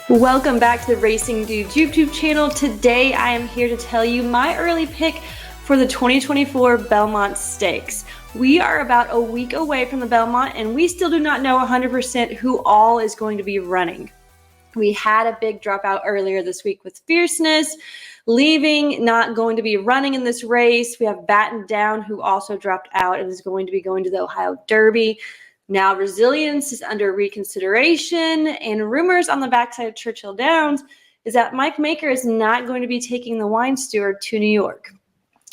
Welcome back to the Racing Dudes YouTube channel. Today I am here to tell you my early pick for the 2024 Belmont Stakes. We are about a week away from the Belmont and we still do not know 100% who all is going to be running. We had a big dropout earlier this week with Fierceness leaving, not going to be running in this race. We have Batten Down, who also dropped out and is going to be going to the Ohio Derby. Now Resilience is under reconsideration, and rumors on the backside of Churchill Downs is that Mike Maker is not going to be taking the Wine Steward to New York.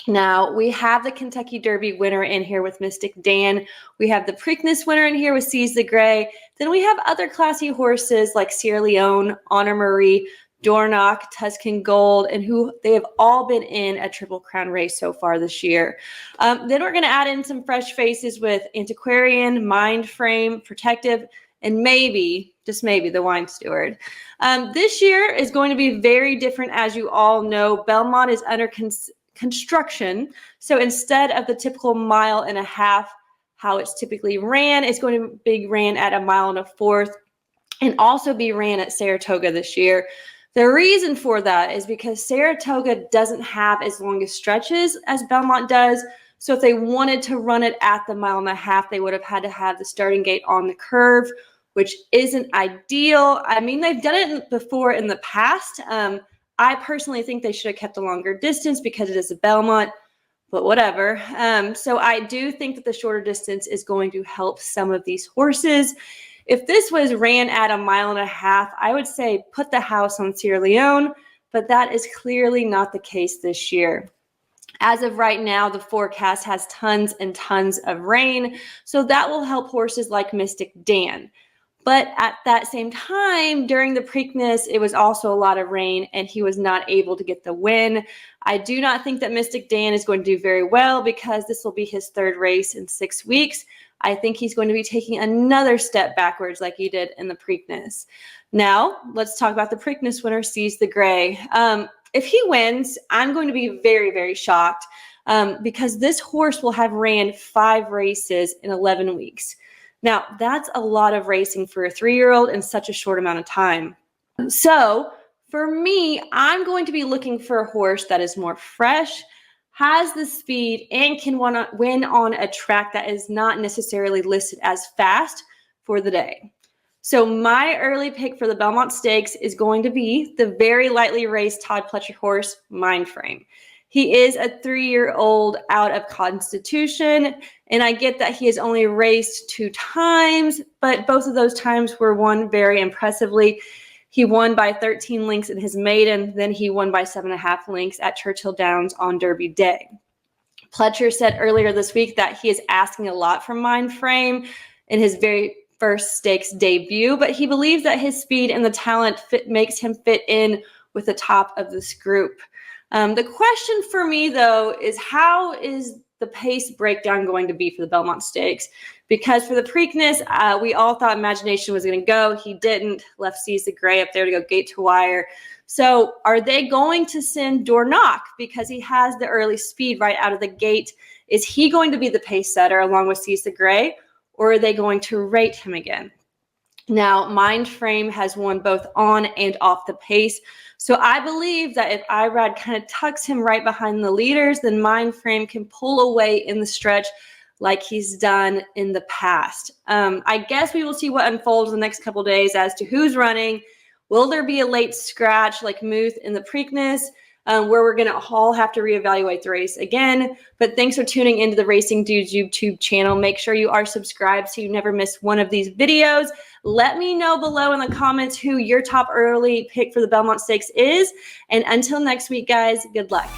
Now, we have the Kentucky Derby winner in here with Mystic Dan. We have the Preakness winner in here with Seize the Gray. Then we have other classy horses like Sierra Leone, Honor Marie, Dornoch, Tuscan Gold, and who they have all been in a Triple Crown race so far this year. Then we're going to add in some fresh faces with Antiquarian, Mindframe, Protective, and maybe, just maybe, the Wine Steward. This year is going to be very different, as you all know. Belmont is under construction, so instead of the typical 1.5 miles, how it's typically ran, it's going to be ran at 1 1/4 miles and also be ran at Saratoga this year. The reason for that is because Saratoga doesn't have as long as stretches as Belmont does. So if they wanted to run it at the 1.5 miles, they would have had to have the starting gate on the curve, which isn't ideal. I mean, they've done it before in the past. I personally think they should have kept a longer distance because it is a Belmont, but whatever. So I do think that the shorter distance is going to help some of these horses. If this was ran at 1.5 miles, I would say put the house on Sierra Leone, but that is clearly not the case this year. As of right now, the forecast has tons and tons of rain, so that will help horses like Mystic Dan. But at that same time, during the Preakness, it was also a lot of rain, and he was not able to get the win. I do not think that Mystic Dan is going to do very well because this will be his third race in 6 weeks. I think he's going to be taking another step backwards like he did in the Preakness. Now, let's talk about the Preakness winner, Seize the Gray. If he wins, I'm going to be very, very shocked because this horse will have ran 5 races in 11 weeks. Now, that's a lot of racing for a 3-year-old in such a short amount of time. So, for me, I'm going to be looking for a horse that is more fresh, has the speed, and can win on a track that is not necessarily listed as fast for the day. So my early pick for the Belmont Stakes is going to be the very lightly raced Todd Pletcher horse, Mindframe. He is a 3-year-old out of Constitution, and I get that he has only raced 2 times, but both of those times were won very impressively. He won by 13 lengths in his maiden, then he won by 7.5 lengths at Churchill Downs on Derby Day. Pletcher said earlier this week that he is asking a lot from Mindframe in his very first stakes debut, but he believes that his speed and the talent makes him fit in with the top of this group. The question for me, though, is how is the pace breakdown going to be for the Belmont Stakes? Because for the Preakness, we all thought Imagination was going to go. He didn't. Left Seize the Gray up there to go gate to wire. So are they going to send Dornoch because he has the early speed right out of the gate? Is he going to be the pace setter along with Seize the Gray, or are they going to rate him again? Now, Mindframe has won both on and off the pace. So I believe that if Irad kind of tucks him right behind the leaders, then Mindframe can pull away in the stretch like he's done in the past. I guess we will see what unfolds in the next couple days as to who's running. Will there be a late scratch like Muth in the Preakness, where we're going to all have to reevaluate the race again? But thanks for tuning into the Racing Dudes YouTube channel. Make sure you are subscribed so you never miss one of these videos. Let me know below in the comments who your top early pick for the Belmont Stakes is. And until next week, guys, good luck.